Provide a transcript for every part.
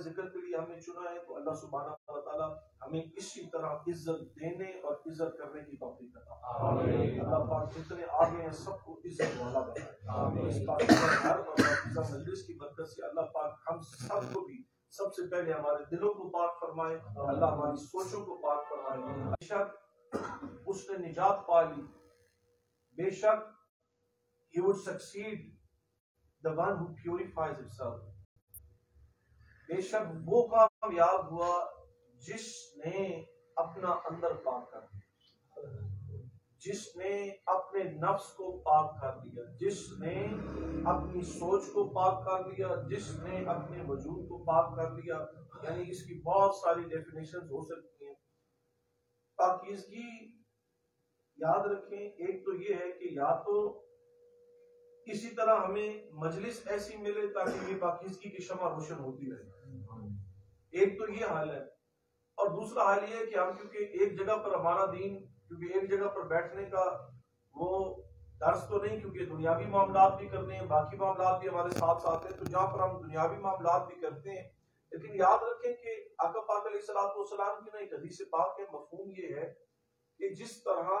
ذکر کے لیے ہمیں چنا ہے، تو اللہ سبحانہ و تعالیٰ ہمیں اسی طرح عزت دینے اور عزت کرنے کی توفیق عطا فرمائے۔ اللہ پاک جتنے آگے ہیں سب کو عزت والا بنائے۔ اس پاک گھر اور پاکیزہ مجلس کی برکت سے اللہ پاک ہم سب کو بھی سب سے پہلے ہمارے دلوں کو پاک فرمائے، اللہ ہماری سوچوں کو پاک فرمائے۔ بے شک اس نے نجات پا لی، بے شک he would succeed the one who purifies himself۔ بے شک وہ کامیاب ہوا جس نے اپنا اندر پاک کر دیا، جس نے اپنے نفس کو پاک کر دیا، جس نے اپنی سوچ کو پاک کر لیا، جس نے اپنے وجود کو پاک کر لیا۔ یعنی اس کی بہت ساری ڈیفینیشنز ہو سکتی ہیں۔ پاکیزگی یاد رکھیں، ایک تو یہ ہے کہ یا تو اسی طرح ہمیں مجلس ایسی ملے تاکہ یہ پاکیزگی کی شمع روشن ہوتی رہے، ایک تو یہ حال ہے، اور دوسرا حال یہ ہے کہ ہم کیونکہ ایک جگہ پر ہمارا دین، کیونکہ ایک جگہ پر بیٹھنے کا وہ درس تو نہیں، کیونکہ دنیاوی معاملات بھی کرنے ہیں، باقی معاملات بھی ہمارے ساتھ ساتھ ہیں، تو جہاں پر ہم دنیاوی معاملات بھی کرتے ہیں، لیکن یاد رکھیں کہ آقا پاک علیہ السلام کی نا ایک حدیث پاک ہے، مفہوم یہ ہے کہ جس طرح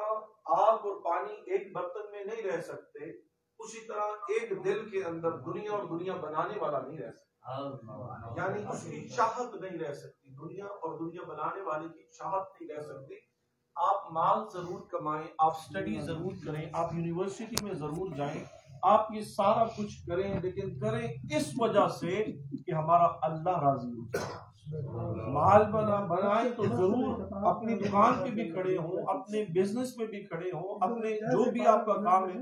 آگ اور پانی ایک برتن میں نہیں رہ سکتے، اسی طرح ایک دل کے اندر دنیا اور دنیا بنانے والا نہیں رہ سکتا، یعنی اس کی چاہت نہیں رہ سکتی، دنیا اور دنیا بنانے والے کی چاہت نہیں رہ سکتی۔ آپ مال ضرور کمائیں، آپ سٹڈی ضرور کریں، آپ یونیورسٹی میں ضرور جائیں، آپ یہ سارا کچھ کریں، لیکن کریں اس وجہ سے کہ ہمارا اللہ راضی ہو جائے۔ مال بنائیں تو ضرور اپنی دکان پہ بھی کھڑے ہوں، اپنے بزنس میں بھی کھڑے ہوں، اپنے جو بھی آپ کا کام ہے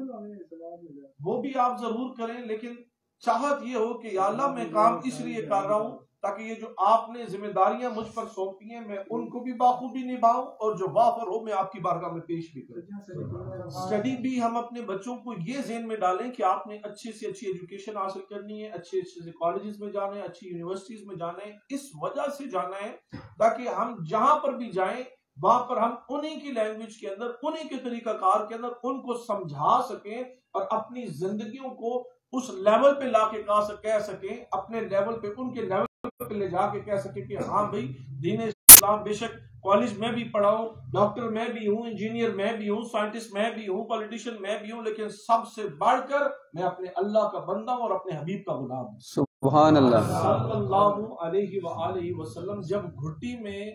وہ بھی آپ ضرور کریں، لیکن چاہت یہ ہو کہ یا اللہ میں کام اس لیے کر رہا ہوں تاکہ یہ جو آپ نے ذمہ داریاں مجھ پر سونپی ہیں میں ان کو بھی بخوبی نبھاؤں، اور جو وافر ہو میں آپ کی بارگاہ میں پیش بھی کروں۔ اسٹڈی بھی ہم اپنے بچوں کو یہ ذہن میں ڈالیں کہ آپ نے اچھی سے اچھی ایجوکیشن حاصل کرنی ہے، اچھے سے کالجز میں جانا ہے، اچھی یونیورسٹیز میں جانا ہے، اس وجہ سے جانا ہے تاکہ ہم جہاں پر بھی جائیں وہاں پر ہم انہی کی لینگویج کے اندر، انہی کے طریقہ کار کے اندر ان کو سمجھا سکیں اور اپنی زندگیوں کو اس لیول پہ لا کے کہہ سکیں، اپنے لیول پہ ان کے لیول پہ لے جا کے کہہ سکیں کہ ہاں بھئی دین اسلام بے شک کالج میں بھی پڑھا ہوں، ڈاکٹر میں بھی ہوں، انجینئر میں بھی ہوں، سائنٹسٹ میں بھی ہوں، پولیٹیشین میں بھی ہوں، لیکن سب سے بڑھ کر میں اپنے اللہ کا بندہ ہوں اور اپنے حبیب کا غلام ہوں۔ سبحان اللہ صلی اللہ علیہ وآلہ وسلم جب گھٹی میں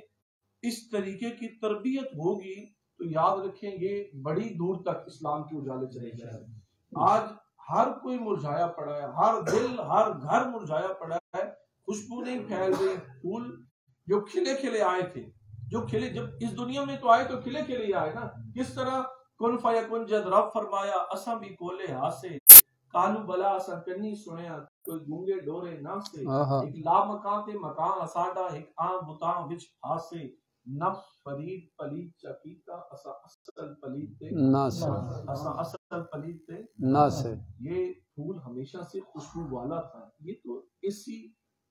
اس طریقے کی تربیت ہوگی تو یاد رکھیں یہ بڑی دور تک اسلام کی اجالے چلے جائیں۔ آج ہر کوئی مرجھایا پڑا ہے، ہر دل ہر گھر مرجھایا پڑا ہے، خوشبو نہیں پھیل رہی، پھول جو کھلے کھلے آئے تھے، جو کھلے جب اس دنیا میں تو آئے تو کھلے کھلے ہی آئے نا، کس طرح کن فیکن جد رب فرمایا اساں بھی کولے ہاسے کالو بلا اساں کنی سنیا کوئی گونگے ڈورے نہ سے ایک لا مکان تے مکان اساڈا ایک عام بتاں وچ ہاسے نفس فرید پلید چکیتا اسا اصل پلید تے اسا اصل پلید تے نہ سے۔ یہ پھول ہمیشہ سے خوشبو والا تھا، یہ تو اسی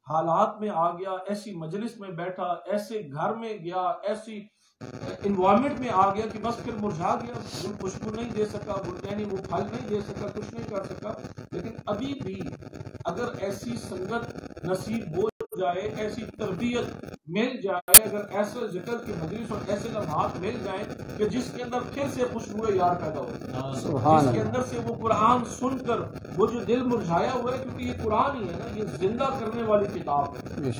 حالات میں آ گیا، ایسی مجلس میں بیٹھا، ایسے گھر میں گیا، ایسی انوائرمنٹ میں آ گیا کہ بس پھر مرجھا گیا، وہ خوشبو نہیں دے سکا، یعنی وہ پھل نہیں دے سکا، کچھ نہیں کر سکا۔ لیکن ابھی بھی اگر ایسی سنگت نصیب ہو جائے، ایسی تربیت مل جائے، اگر ایسے ذکر کی مجلس اور ایسے لمحات مل جائیں کہ جس کے اندر پھر سے خوشبو یار پیدا ہو، جس کے اندر سے وہ قرآن سن کر وہ جو دل مرجھایا ہوا ہے، کیونکہ یہ قرآن ہی ہے نا، یہ زندہ کرنے والی کتاب ہے۔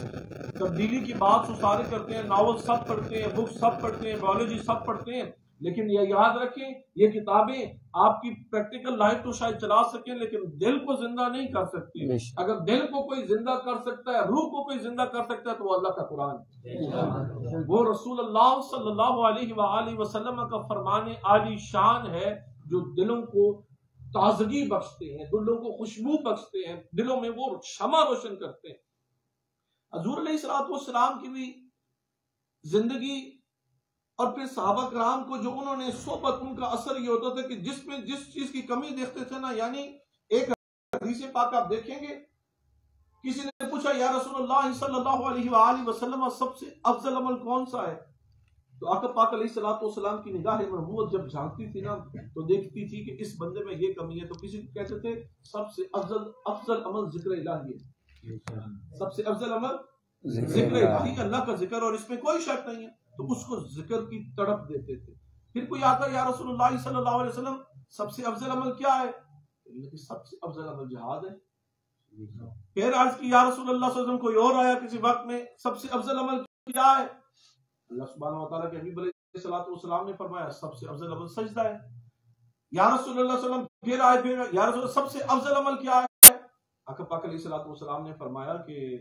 تبدیلی کی بات تو سارے کرتے ہیں، ناول سب پڑھتے ہیں، بک سب پڑھتے ہیں، بایولوجی سب پڑھتے ہیں، لیکن یہ یاد رکھیں یہ کتابیں آپ کی پریکٹیکل لائف تو شاید چلا سکیں لیکن دل کو زندہ نہیں کر سکتی۔ اگر دل کو کوئی زندہ کر سکتا ہے، روح کو کوئی زندہ کر سکتا ہے تو وہ اللہ کا قرآن ہے، وہ رسول اللہ صلی اللہ علیہ وآلہ وسلم کا فرمان عالی شان ہے جو دلوں کو تازگی بخشتے ہیں، دلوں کو خوشبو بخشتے ہیں، دلوں میں وہ شمع روشن کرتے ہیں۔ حضور علیہ السلام کی بھی زندگی اور پھر صحابہ کرام کو جو انہوں نے صحبت، ان کا اثر یہ ہوتا تھا کہ جس میں جس چیز کی کمی دیکھتے تھے نا، یعنی ایک حدیث پاک آپ دیکھیں گے، کسی نے پوچھا یا رسول اللہ صلی اللہ علیہ وآلہ وسلم سب سے افضل عمل کون سا ہے؟ تو آقا پاک علیہ السلام کی نگاہ نبوت جب جھانکتی تھی نا تو دیکھتی تھی کہ اس بندے میں یہ کمی ہے، تو کسی کو کہتے تھے سب سے افضل عمل ذکر الہی ہے، سب سے افضل عمل ذکر الہی، اللہ کا ذکر، اور اس میں کوئی شک نہیں ہے، تو اس کو ذکر کی تڑپ دیتے تھے۔ پھر کوئی آتا یا رسول اللہ صلی اللہ علیہ وسلم سب سے افضل عمل کیا ہے؟ سب سے افضل عمل جہاد ہے۔ پھر عرض کی یا رسول اللہ صلی اللہ علیہ وسلم، کوئی اور آیا کسی وقت میں، سب سے افضل عمل کیا ہے؟ اللہ سبحانہ وتعالیٰ کے حبیب علیہ السلام نے فرمایا سب سے افضل عمل سجدہ ہے۔ یا رسول اللہ صلی اللہ علیہ وسلم پھر آئے، پھر یا رسول اللہ سب سے افضل عمل کیا ہے؟ آقا پاک علیہ السلام نے فرمایا کہ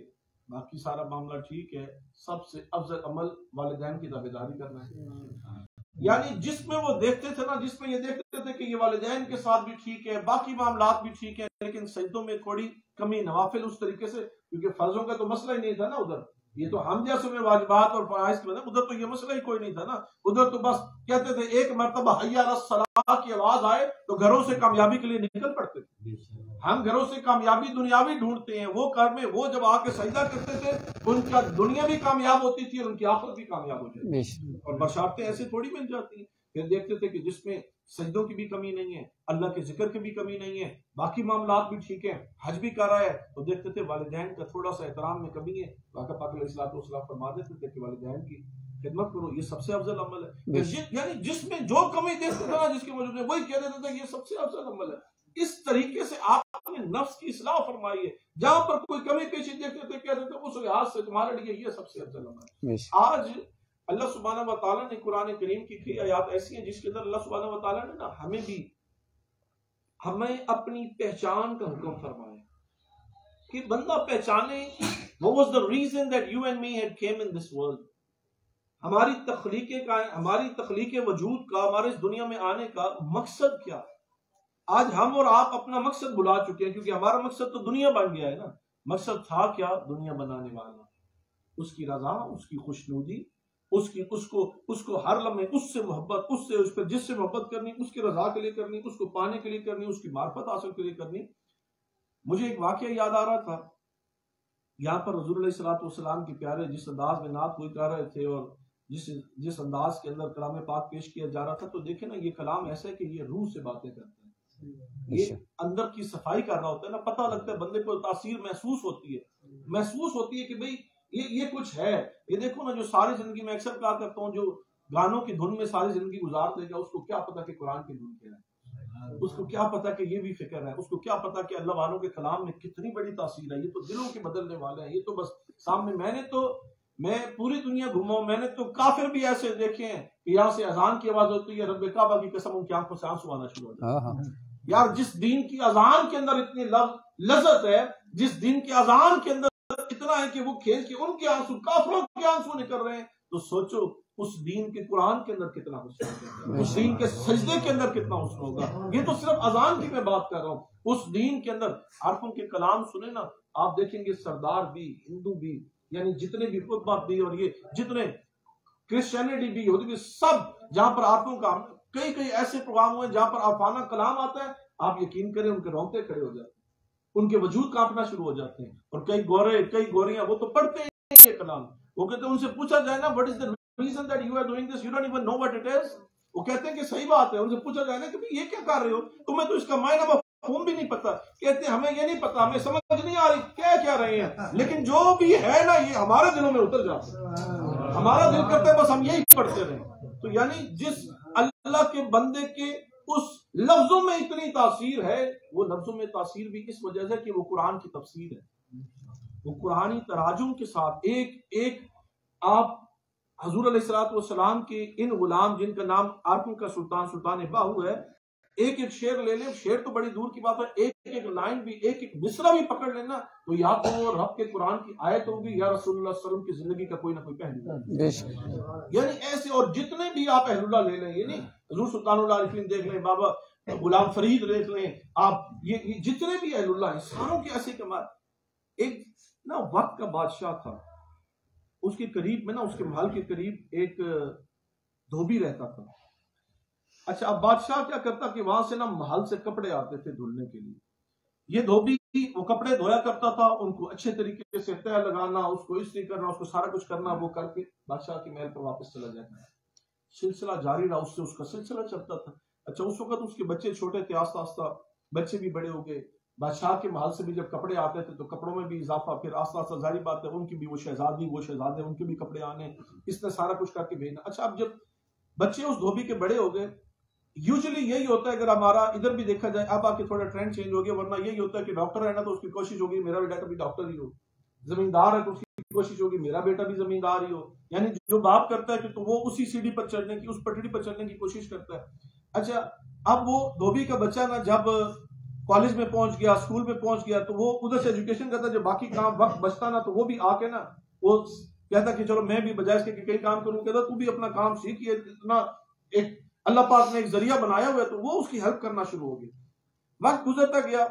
باقی سارا معاملہ ٹھیک ہے، سب سے افضل عمل والدین کی تابعداری کرنا ہے۔ یعنی جس میں وہ دیکھتے تھے نا، جس میں یہ دیکھتے تھے کہ یہ والدین کے ساتھ بھی ٹھیک ہے، باقی معاملات بھی ٹھیک ہے، لیکن سجدوں میں تھوڑی کمی، نوافل اس طریقے سے، کیونکہ فرضوں کا تو مسئلہ ہی نہیں تھا نا ادھر، یہ تو ہم جیسے میں واجبات اور فرائض کی، ادھر تو یہ مسئلہ ہی کوئی نہیں تھا نا، ادھر تو بس کہتے تھے ایک مرتبہ حی علی الصلاۃ کی آواز آئے تو گھروں سے کامیابی کے لیے نکل پڑتے تھے۔ ہم گھروں سے کامیابی دنیاوی ڈھونڈتے ہیں، وہ گھر میں وہ جب آ کے سجدہ کرتے تھے ان کا دنیا بھی کامیاب ہوتی تھی اور ان کی آخرت بھی کامیاب ہو جاتی تھی، اور بشارتیں ایسے تھوڑی مل جاتی ہیں۔ پھر دیکھتے تھے کہ جس میں سجدوں کی بھی کمی نہیں ہے، اللہ کے ذکر کی بھی کمی نہیں ہے، باقی معاملات بھی ٹھیک ہیں، حج بھی کر رہا ہے، تو دیکھتے تھے والدین کا تھوڑا سا احترام میں کمی ہے، آقا پاک علیہ السلام فرما دیتے تھے کہ والدین کی خدمت کرو، یہ سب سے افضل عمل ہے۔ یعنی جس میں جو کمی دیکھتے تھے نا، جس کے موجود میں، وہی کہہ دیتے تھے یہ سب سے افضل عمل ہے۔ اس طریقے سے آپ نے نفس کی اصلاح فرمائی ہے، جہاں پر کوئی کمی پیشی دیکھتے تھے کہتے تھے اس لحاظ سے تمہارے لیے یہ سب سے افضل عمل ہے۔ آج اللہ سبحانہ و تعالیٰ نے قرآن کریم کی کئی آیات ایسی ہیں جس کے اندر اللہ سبحانہ و تعالیٰ نے نا ہمیں اپنی پہچان کا حکم فرمایا کہ بندہ پہچانے what was the reason that you and me had came in this world، ہماری تخلیق وجود کا، ہمارے اس دنیا میں آنے کا مقصد کیا۔ آج ہم اور آپ اپنا مقصد بھلا چکے ہیں، کیونکہ ہمارا مقصد تو دنیا بن گیا ہے نا۔ مقصد تھا کیا؟ دنیا بنانے والا، اس کی رضا، اس کی خوشنودی، اس کو ہر لمحے اس سے محبت، اس پر جس سے محبت کرنی، اس کی رضا کے لیے کرنی، اس کو پانے کے لیے کرنی، اس کی معرفت حاصل کے لیے کرنی۔ مجھے ایک واقعہ یاد آ رہا تھا، یہاں پر حضور علیہ السلام کے پیارے جس انداز میں نعت کوئی کر رہے تھے اور جس انداز کے اندر کلام پاک پیش کیا جا رہا تھا، تو دیکھیں نا یہ کلام ایسا ہے کہ یہ روح سے باتیں کرتا ہے، یہ اندر کی صفائی کر رہا ہوتا ہے نا، پتہ لگتا ہے بندے کو، تاثیر محسوس ہوتی ہے کہ بھئی یہ کچھ ہے۔ یہ دیکھو نا، جو ساری زندگی میں اکثر کہا کرتا ہوں، جو گانوں کی دھن میں ساری زندگی گزار دے گا، اس کو کیا پتا کہ قرآن کی دھن کیا ہے، اس کو کیا پتا کہ یہ بھی فکر ہے، اس کو کیا پتا کہ اللہ والوں کے کلام میں کتنی بڑی تاثیر ہے، یہ تو دلوں کے بدلنے والے ہیں۔ یہ تو بس سامنے میں پوری دنیا گھوما ہوں، میں نے تو کافر بھی ایسے دیکھے ہیں کہ یہاں سے اذان کی آواز ہوتی ہے، رب کعبہ کی قسم ان کی آنکھوں سے آنسو آنا شروع ہو جاتا ہے۔ یار جس دین کی اذان کے اندر اتنی لذت ہے، جس دین کی اذان کے اندر اتنا ہے کہ وہ کھیل کے ان کے آنسو، کافروں کے آنسو نکل رہے ہیں، تو سوچو اس دین کے قرآن کے اندر کتنا حسن ہوگا، اس دین کے سجدے کے اندر کتنا حسن ہوگا۔ یہ تو صرف اذان کی میں بات کر رہا ہوں، اس دین کے اندر عارفوں کے کلام سنیں نا، آپ دیکھیں گے سردار بھی، ہندو بھی، یعنی جتنے بھی خطبہ بھی اور یہ جتنے کرسچینٹی بھی ہوتی بھی، سب جہاں پر عارفوں کا کئی ایسے پروگرام ہوئے جہاں پر عارفانہ کلام آتا ہے، آپ یقین کریں ان کے رونگٹے کھڑے ہو جاتے ہیں، ان کے وجود کانپنا شروع ہو جاتے ہیں۔ اور کئی گوریاں وہ تو پڑھتے ہیں یہ کلام، وہ کہتے ہیں ان سے پوچھا جائے نا what is the reason that you are doing this, you don't even know what it is، وہ کہتے ہیں کہ صحیح بات ہے، ان سے پوچھا جائے نا کہ یہ کیا کر رہے ہو، تمہیں تو اس کا معنی مفہوم بھی نہیں پتا، کہتے ہیں ہمیں یہ نہیں پتا، ہمیں سمجھ نہیں آ رہی کیا رہے ہیں، لیکن جو بھی ہے نا یہ ہمارے دلوں میں اتر جاتا ہے، ہمارا دل کرتا ہے بس ہم یہی پڑھتے رہیں۔ تو یعنی جس اللہ کے بندے کے اس لفظوں میں اتنی تاثیر ہے، وہ لفظوں میں تاثیر بھی اس وجہ سے کہ وہ قرآن کی تفسیر ہے، وہ قرآنی تراجم کے ساتھ ایک آپ حضور علیہ السلام کے ان غلام جن کا نام عارفوں کا سلطان باہو ہے، ایک شعر لے لیں، شعر تو بڑی دور کی بات ہے، ایک لائن بھی، ایک مصرع بھی پکڑ لینا تو یا تو وہ رب کے قرآن کی آیت ہوگی یا رسول اللہ صلی اللہ علیہ وسلم کی زندگی کا کوئی نہ کوئی پہلو، یعنی ایسے۔ اور جتنے بھی آپ اہل اللہ لے لیں، یعنی حضور سلطان اللہ عارفین دیکھ لیں، بابا غلام فرید دیکھ لیں، آپ یہ جتنے بھی اہل اللہ ہیں ساروں کے ایسے کمال۔ ایک نا وقت کا بادشاہ تھا، اس کے قریب میں نا، اس کے محل کے قریب ایک دھوبی رہتا تھا۔ اچھا، اب بادشاہ کیا کرتا کہ وہاں سے نا محل سے کپڑے آتے تھے دھلنے کے لیے، یہ دھوبی وہ کپڑے دھویا کرتا تھا، ان کو اچھے طریقے سے تہ لگانا، اس کو استری کرنا، اس کو سارا کچھ کرنا، وہ کر کے بادشاہ کے محل پر واپس چلا جاتا ہے۔ سلسلہ جاری رہا، اس کا سلسلہ چلتا تھا۔ اچھا، اس وقت اس کے بچے چھوٹے تھے، آہستہ آہستہ بچے بھی بڑے ہو گئے، بادشاہ کے محل سے بھی جب کپڑے آتے تھے تو کپڑوں میں بھی اضافہ، پھر آستہ آستہ ظاہری بات ہے ان کی بھی وہ شہزادی وہ شہزادے ان کے بھی کپڑے آنے، اس نے سارا کچھ کر کے بھیجنا۔ اچھا اب جب بچے اس دھوبی کے بڑے ہو گئے، یوزلی یہی ہوتا ہے، اگر ہمارا ادھر بھی دیکھا جائے، اب آ کے تھوڑا ٹرینڈ چینج ہو گیا، ورنہ یہی ہوتا ہے کہ ڈاکٹر ہے نا تو اس کی کوشش ہوگی میرا بیٹا بھی ڈاکٹر ہی ہو، زمیندار ہے تو اس کی کوشش ہوگی میرا بیٹا بھی زمیندار ہی ہو، یعنی جو باپ کرتا ہے کہ تو وہ اسی سیڑھی پر چڑھنے کی، اس پٹڑی پر چڑھنے کی کوشش کرتا ہے۔ اچھا اب وہ دھوبی کا بچہ نا جب کالج میں پہنچ گیا، اسکول میں پہنچ گیا، تو وہ ادھر سے ایجوکیشن کرتا، جب باقی کام وقت بچتا نا تو وہ بھی آ کے نا وہ کہتا کہ چلو میں بھی بجائے اس کے کہ کئی کام کروں، کہتا تو بھی اپنا کام سیکھ، یہ اتنا ایک اللہ پاک نے ایک ذریعہ بنایا ہوا ہے، تو وہ اس کی ہیلپ کرنا شروع ہو گیا۔ وقت گزرتا گیا،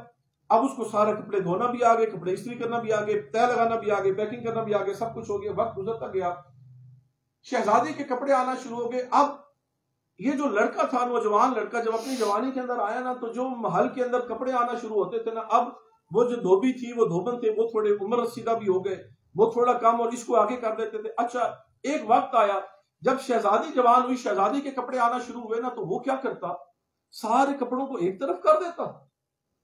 اب اس کو سارے کپڑے دھونا بھی آ گئے، کپڑے استری کرنا بھی آ گئے، طے لگانا بھی آ گئے، پیکنگ کرنا بھی آ گئے، سب کچھ ہو گیا۔ وقت گزرتا گیا، شہزادی کے کپڑے آنا شروع ہو گئے۔ اب یہ جو لڑکا تھا، نوجوان لڑکا، جب اپنی جوانی کے اندر آیا نا تو جو محل کے اندر کپڑے آنا شروع ہوتے تھے نا، اب وہ جو دھوبی تھی، وہ دھوبن تھے، وہ تھوڑے عمر رسیدہ بھی ہو گئے، وہ تھوڑا کام اور اس کو آگے کر دیتے تھے۔ اچھا ایک وقت آیا جب شہزادی جوان ہوئی، شہزادی کے کپڑے آنا شروع ہوئے نا، تو وہ کیا کرتا، سارے کپڑوں کو ایک طرف کر دیتا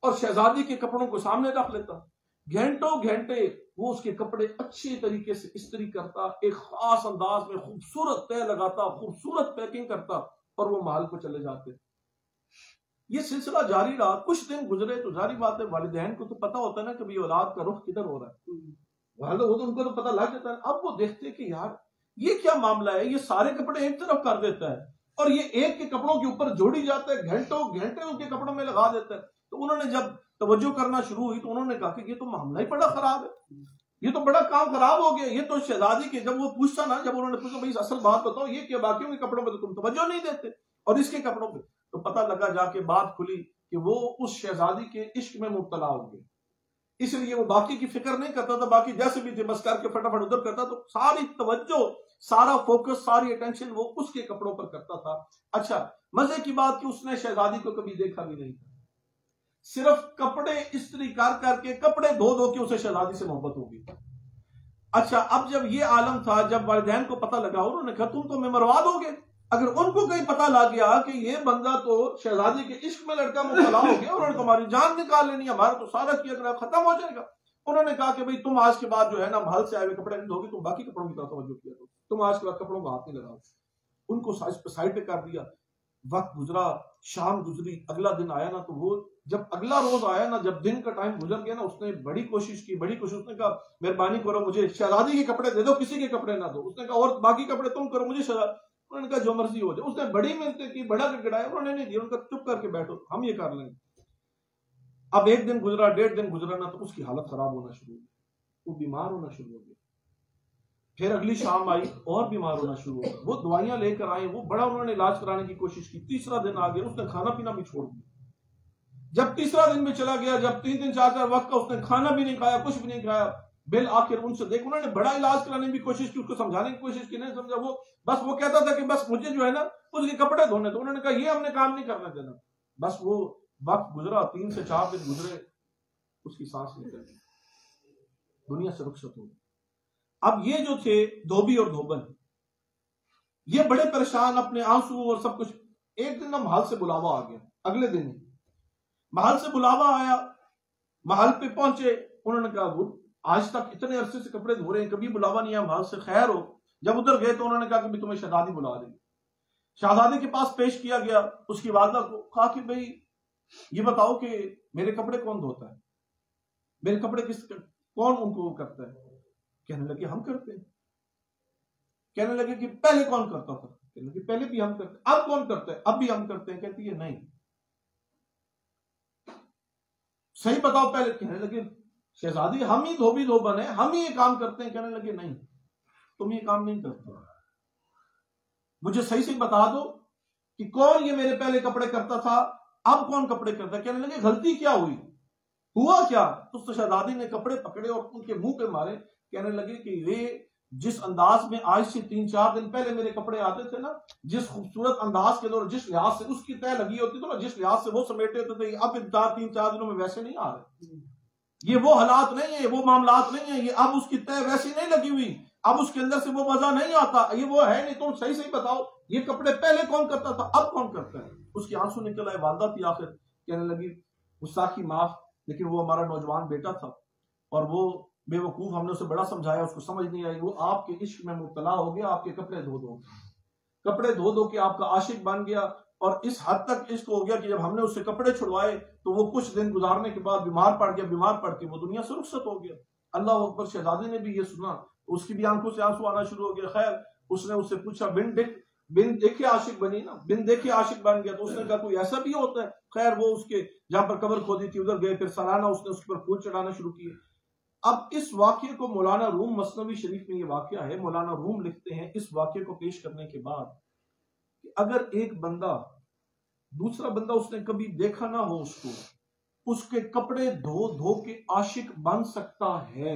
اور شہزادی کے کپڑوں کو سامنے رکھ لیتا۔ گھنٹوں گھنٹے وہ اس کے کپڑے اچھے طریقے سے استری کرتا، ایک خاص انداز میں خوبصورت طے لگاتا، خوبصورت پیکنگ کرتا، اور وہ محل کو چلے جاتے۔ یہ سلسلہ جاری رہا، کچھ دن گزرے تو ظاہری بات ہے والدین کو تو پتا ہوتا ہے نا کہ اولاد کا رخ کدھر ہو رہا ہے، وہ تو ان کو تو پتا لگ جاتا ہے۔ اب وہ دیکھتے کہ یار یہ کیا معاملہ ہے، یہ سارے کپڑے ایک طرف کر دیتا ہے اور یہ ایک کے کپڑوں کے اوپر جوڑی جاتا ہے، گھنٹوں گھنٹے ان کے کپڑوں میں لگا دیتا ہے۔ تو انہوں نے جب توجہ کرنا شروع ہوئی تو انہوں نے کہا کہ یہ تو معاملہ ہی بڑا خراب ہے، یہ تو بڑا کام خراب ہو گیا۔ یہ تو شہزادی کے جب وہ پوچھتا نا، جب انہوں نے پوچھا بھائی اصل بات بتاؤ یہ کہ باقیوں کے کپڑوں پہ تو تم توجہ نہیں دیتے اور اس کے کپڑوں پہ، تو پتہ لگا جا کے بات کھلی کہ وہ اس شہزادی کے عشق میں مبتلا ہو گئے، اس لیے وہ باقی کی فکر نہیں کرتا تھا، باقی جیسے بھی تھے بس کر کے فٹافٹ ادھر کرتا، تو ساری توجہ، سارا فوکس، ساری اٹینشن وہ اس کے کپڑوں پر کرتا تھا۔ اچھا مزے کی بات کہ اس نے شہزادی کو کبھی دیکھا بھی نہیں تھا، صرف کپڑے استری کر کے، کپڑے دھو دھو کے اسے شہزادی سے محبت ہوگی۔ اچھا اب جب یہ عالم تھا، جب والدین کو پتہ لگا، انہوں نے کہا تم تو ممرواد ہو گے۔ اگر ان کو کہیں پتہ لگ گیا کہ یہ بندہ تو شہزادی کے عشق میں لڑکا مبتلا ہو گیا، انہوں نے تمہاری جان نکال لینی، ہمارا تو سارا کیا کرا ختم ہو جائے گا۔ انہوں نے کہا کہ بھئی تم آج کے بعد جو ہے نا محل سے آئے ہوئے کپڑے نہیں دھوگے، تم باقی کپڑوں کی طرف توجہ کیا کرو، تم آج کے بعد کپڑوں کو ہاتھ نہیں لگاؤ۔ ان کو سائڈ پہ کر دیا۔ وقت گزرا، شام گزری، اگلا دن آیا نا، تو وہ جب اگلا روز آیا نا، جب دن کا ٹائم گزر گیا نا، اس نے بڑی کوشش کی، اس نے کہا مہربانی کرو مجھے شہزادی کے کپڑے دے دو، کسی کے کپڑے نہ دو۔ اس نے کہا اور باقی کپڑے تم کرو، مجھے انہوں نے کہا جو مرضی ہو جائے۔ اس نے بڑی محنتیں کی، بڑا گڑگڑایا، انہوں نے نہیں دیا، انہوں نے کہا چپ کر کے بیٹھو، ہم یہ کر لیں گے۔ اب ایک دن گزرا، 1.5 دن گزرا نا، تو اس کی حالت خراب ہونا شروع ہوئی، وہ بیمار ہونا شروع ہو گیا۔ پھر اگلی شام آئی اور بیمار ہونا شروع ہو گیا، وہ دوائیاں لے کر آئے، وہ بڑا انہوں نے علاج کرانے کی کوشش کی۔ تیسرا دن آ گیا، اس نے کھانا پینا بھی چھوڑ دیا۔ جب تیسرا دن بھی چلا گیا، جب 3 دن 4 وقت کا، اس نے کھانا بھی نہیں کھایا، کچھ بھی نہیں کھایا۔ بالآخر ان سے انہوں نے بڑا علاج کرانے کی کوشش کی، اس کو سمجھانے کی کوشش کی، نہیں سمجھا۔ وہ بس وہ کہتا تھا کہ بس مجھے جو ہے نا اس کے کپڑے دھونے، تو انہوں نے کہا یہ ہم نے کام نہیں کرنا دینا۔ بس وہ وقت گزرا، 3 سے 4 دن گزرے، اس کی سانس نکل گئی، دنیا سے رخصت ہو گئی۔ اب یہ جو تھے دھوبی اور دھوبن، یہ بڑے پریشان، اپنے آنسو اور سب کچھ۔ ایک دن محل سے بلاوا آ گیا، اگلے دن محل سے بلاوا آیا، محل پہ پہنچے، انہوں نے کہا آج تک اتنے عرصے سے کپڑے دھو رہے ہیں، کبھی بلاوا نہیں آیا محل سے، خیر ہو۔ جب ادھر گئے تو انہوں نے کہا کہ تمہیں شہزادی بلا رہی ہے۔ شہزادی کے پاس پیش کیا گیا، اس کی والدہ کو کہا کہ بھئی یہ بتاؤ کہ میرے کپڑے کون دھوتا ہے، میرے کپڑے کون ان کو کرتا ہے؟ کہنے لگے ہم کرتے ہیں۔ کہنے لگے کہ پہلے کون کرتا تھا؟ کہنے لگے پہلے بھی ہم کرتے، اب کون کرتا ہے؟ اب بھی ہم کرتے ہیں۔ کہتی ہے نہیں، صحیح بتاؤ پہلے۔ کہنے لگے شہزادی ہم ہی دھوبی دھوبن ہیں، ہم ہی یہ کام کرتے ہیں۔ کہنے لگے نہیں، تم یہ کام نہیں کرتے، مجھے صحیح سے بتا دو کہ کون یہ میرے پہلے کپڑے کرتا تھا، اب کون کپڑے کرتا ہے۔ کہنے لگے غلطی کیا ہوئی، ہوا کیا؟ تو شہزادی نے کپڑے پکڑے اور ان کے منہ پہ مارے۔ کہنے لگے کہ یہ جس انداز میں آج سے 3-4 دن پہلے میرے کپڑے آتے تھے نا، جس خوبصورت انداز کے دور، جس لحاظ سے اس کی طے لگی ہوتی تھی نا، جس لحاظ سے وہ سمیٹے ہوتے تھے، اب 3-4 دنوں میں ویسے نہیں آ رہے۔ یہ وہ حالات نہیں ہیں، وہ معاملات نہیں ہیں، یہ اب اس کی طے ویسی نہیں لگی ہوئی، اب اس کے اندر سے وہ مزہ نہیں آتا، یہ وہ ہے نہیں۔ تم صحیح بتاؤ یہ کپڑے پہلے کون کرتا تھا، اب کون کرتا ہے؟ اس کی آنسو نکل آئے، والدہ تھی آخر۔ کہنے لگی گستاخی معاف، لیکن وہ ہمارا نوجوان بیٹا تھا اور وہ بے وقوف، ہم نے اسے بڑا سمجھایا، اس کو سمجھ نہیں آئی، وہ آپ کے عشق میں مبتلا ہو گیا، آپ کے کپڑے دھو دو کے آپ کا عاشق بن گیا، اور اس حد تک عشق ہو گیا کہ جب ہم نے اس سے کپڑے چھڑوائے تو وہ کچھ دن گزارنے کے بعد بیمار پڑ کے وہ دنیا سے رخصت ہو گیا۔ اللہ اکبر، شہزادے نے بھی یہ سنا، اس کی بھی آنکھوں سے آنسو آنا شروع ہو گیا۔ خیر اس نے اس سے پوچھا، بن دیکھے عاشق بنی نا، بن دیکھے عاشق بن گیا، تو اس نے کہا کوئی ایسا بھی ہوتا ہے؟ خیر وہ اس کے جہاں پر قبر کھودی تھی ادھر گئے، پھر سالانہ اس نے اس پر پھول چڑھانا شروع کیے۔ اب اس واقعے کو مولانا روم، مثنوی شریف میں یہ واقعہ ہے، مولانا روم لکھتے ہیں اس واقعے کو پیش کرنے کے بعد کہ اگر ایک بندہ، دوسرا بندہ اس نے کبھی دیکھا نہ ہو اس کو، اس کے کپڑے دھو کے عاشق بن سکتا ہے،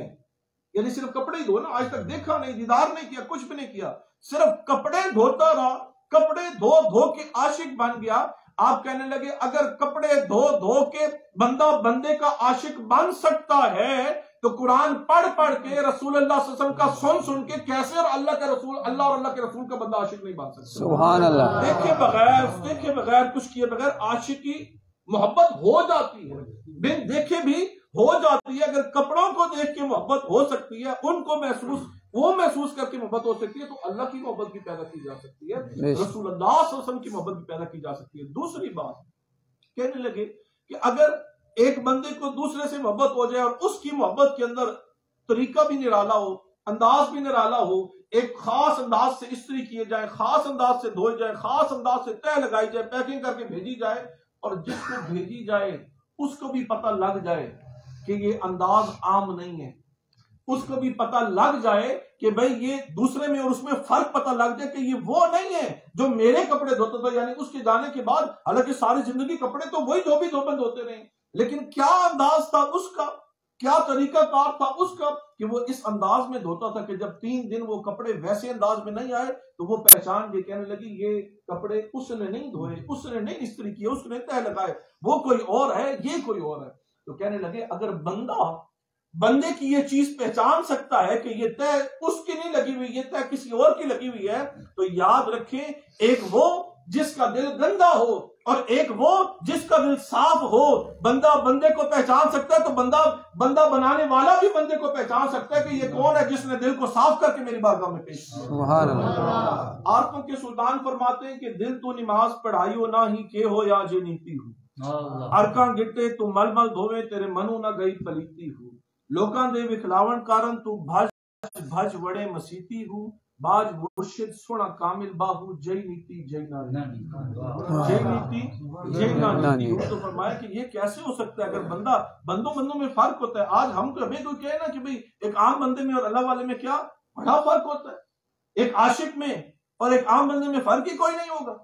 یعنی صرف کپڑے ہی دھو نا، آج تک دیکھا نہیں، دیدار نہیں کیا، کچھ بھی نہیں کیا، صرف کپڑے دھوتا رہا، کپڑے دھو کے عاشق بن گیا۔ آپ کہنے لگے اگر کپڑے دھو کے بندہ بندے کا عاشق بن سکتا ہے تو قرآن پڑھ کے رسول اللہ صلی اللہ علیہ وسلم کا سن کے کیسے اور اللہ اور اللہ کے رسول کا بندہ عاشق نہیں بن سکتا؟ سبحان اللہ۔ دیکھے بغیر کچھ کیے بغیر عاشقی محبت ہو جاتی ہے، بن دیکھے بھی ہو جاتی ہے۔ اگر کپڑوں کو دیکھ کے محبت ہو سکتی ہے، ان کو محسوس کر کے محبت ہو سکتی ہے، تو اللہ کی محبت بھی پیدا کی جا سکتی ہے، رسول اللہ صلی اللہ علیہ وسلم کی محبت بھی پیدا کی جا سکتی ہے۔ دوسری بات کہنے لگے کہ اگر ایک بندے کو دوسرے سے محبت ہو جائے اور اس کی محبت کے اندر طریقہ بھی نرالا ہو، انداز بھی نرالا ہو، ایک خاص انداز سے استری کیے جائے، خاص انداز سے دھوئی جائے، خاص انداز سے تہ لگائی جائے، پیکنگ کر کے بھیجی جائے، اور جس کو بھیجی جائے اس کو بھی پتہ لگ جائے کہ یہ انداز عام نہیں ہے، اس کو بھی پتہ لگ جائے کہ بھئی یہ دوسرے میں اور اس میں فرق پتہ لگ جائے کہ یہ وہ نہیں ہے جو میرے کپڑے دھوتا تھا، یعنی اس کے جانے کے بعد حالانکہ ساری زندگی کپڑے تو وہی دھوبی دھوبند ہوتے رہے، لیکن کیا انداز تھا اس کا، کیا طریقہ کار تھا اس کا کہ وہ اس انداز میں دھوتا تھا کہ جب 3 دن وہ کپڑے ویسے انداز میں نہیں آئے تو وہ پہچان کے کہنے لگی یہ کپڑے اس نے نہیں دھوئے، اس نے نہیں استری کیے، اس نے تہ لگائے، وہ کوئی اور ہے، یہ کوئی اور ہے۔ تو کہنے لگے اگر بندے کی یہ چیز پہچان سکتا ہے کہ یہ تہ اس کی نہیں لگی ہوئی، یہ تہ کسی اور کی لگی ہوئی ہے، تو یاد رکھیں ایک وہ جس کا دل گندا ہو اور ایک وہ جس کا دل صاف ہو، بندہ بندے کو پہچان سکتا ہے تو بندہ بنانے والا بھی بندے کو پہچان سکتا ہے کہ یہ کون ہے جس نے دل کو صاف کر کے میری بارگاہ میں پیش کیا۔ سبحان اللہ۔ عارفوں کے سلطان فرماتے ہیں کہ دل تو نماز پڑھائی ہو نہ ہی کہ ہو یا جے نیتی ہو، ارکاں گٹے تو مل مل دھوے تیرے منو نہ گئی پلیتی ہو، لوکاں دے وکھلاون کارن تو بھج وڑے مسیتی ہوں، باج مرشد سونا کامل باہو جئی نیتی جئی نانی، جئی نیتی جئی نانی۔ تو فرمایا کہ یہ کیسے ہو سکتا ہے اگر بندوں میں فرق ہوتا ہے۔ آج ہم کو ہمیں کوئی کہے نا کہ بھئی ایک عام بندے میں اور اللہ والے میں کیا بڑا فرق ہوتا ہے، ایک عاشق میں اور ایک عام بندے میں فرق ہی کوئی نہیں ہوگا۔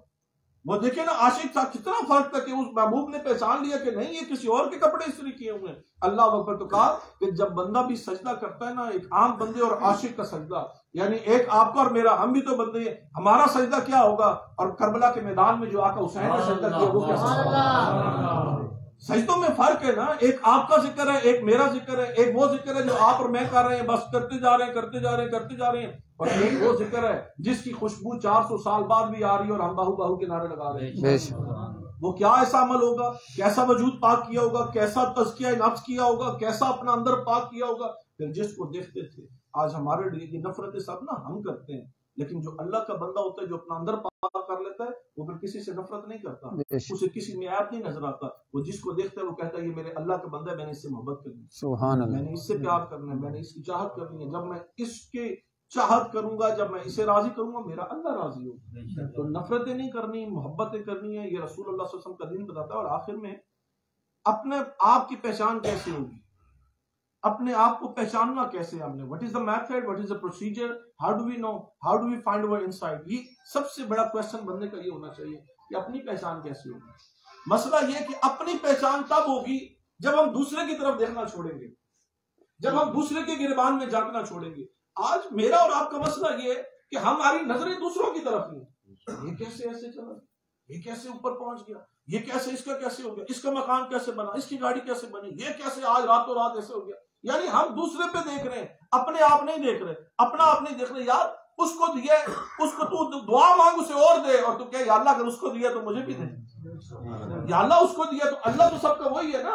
وہ دیکھیں نا عاشق تھا کتنا فرق تھا کہ اس محبوب نے پہچان لیا کہ نہیں یہ کسی اور کے کپڑے استری کیے ہوئے ہیں۔ اللہ اکبر۔ تو کہا کہ جب بندہ بھی سجدہ کرتا ہے نا، ایک عام بندے اور عاشق کا سجدہ، یعنی ایک آپ کا اور میرا، ہم بھی تو بندے ہیں، ہمارا سجدہ کیا ہوگا، اور کربلا کے میدان میں جو آقا حسین نے سجدہ کیا وہ کیسا سجدہ۔ سجدوں میں فرق ہے نا، ایک آپ کا ذکر ہے، ایک میرا ذکر ہے، ایک وہ ذکر ہے جو آپ اور میں کر رہے ہیں، بس کرتے جا رہے ہیں، اور ایک وہ ذکر ہے جس کی خوشبو 400 سال بعد بھی آ رہی ہے اور ہم باہو باہو کے نعرے لگا رہے ہیں۔ وہ کیا ایسا عمل ہوگا، کیسا وجود پاک کیا ہوگا، کیسا تزکیہ نفس کیا ہوگا، کیسا اپنا اندر پاک کیا ہوگا، پھر جس کو دیکھتے تھے۔ آج ہمارے لیے یہ نفرتیں سب نا ہم کرتے ہیں، لیکن جو اللہ کا بندہ ہوتا ہے جو اپنا اندر پاک کر لیتا ہے وہ پھر کسی سے نفرت نہیں کرتا، اسے کسی میں عیب نہیں نظر آتا، وہ جس کو دیکھتا ہے وہ کہتا ہے یہ میرے اللہ کا بندہ ہے، میں نے اس سے محبت کرنی ہے، سبحان اللہ، میں نے اس سے پیار کرنا ہے، میں نے اس کی چاہت کرنی ہے، جب میں اس کے چاہت کروں گا، جب میں اسے راضی کروں گا میرا اللہ راضی ہوگا۔ تو نفرتیں نہیں کرنی، محبتیں کرنی ہے، یہ رسول اللہ صلی اللہ علیہ وسلم کا دین بتاتا ہے۔ اور آخر میں اپنے آپ کی پہچان کیسے ہوگی، اپنے آپ کو پہچاننا کیسے ہم نے، what is the method, what is the procedure, how do we know, how do we find our insight؟ یہ سب سے بڑا کویسچن بننے کا یہ ہونا چاہیے کہ اپنی پہچان کیسے ہوگی۔ مسئلہ یہ کہ اپنی پہچان تب ہوگی جب ہم دوسرے کی طرف دیکھنا چھوڑیں گے، جب ہم دوسرے کے گریبان میں جھانکنا چھوڑیں گے۔ آج میرا اور آپ کا مسئلہ یہ ہے کہ ہماری نظریں دوسروں کی طرف ہیں، یہ کیسے ایسے چلا، یہ کیسے اوپر پہنچ گیا، یہ کیسے، اس کا کیسے ہو گیا، اس کا مکان کیسے بنا، اس کی گاڑی کیسے بنی، یہ کیسے آج راتوں رات ایسے ہو گیا۔ یعنی ہم دوسرے پہ دیکھ رہے ہیں، اپنے آپ نہیں دیکھ رہے، اپنا آپ نہیں دیکھ رہے۔ یار اس کو دیا، اس کو تو دعا مانگ اسے اور دے، اور تو کہے یا اللہ اگر اس کو دیا تو مجھے بھی دے، یا اللہ اس کو دیا تو اللہ تو سب کا وہی ہے نا۔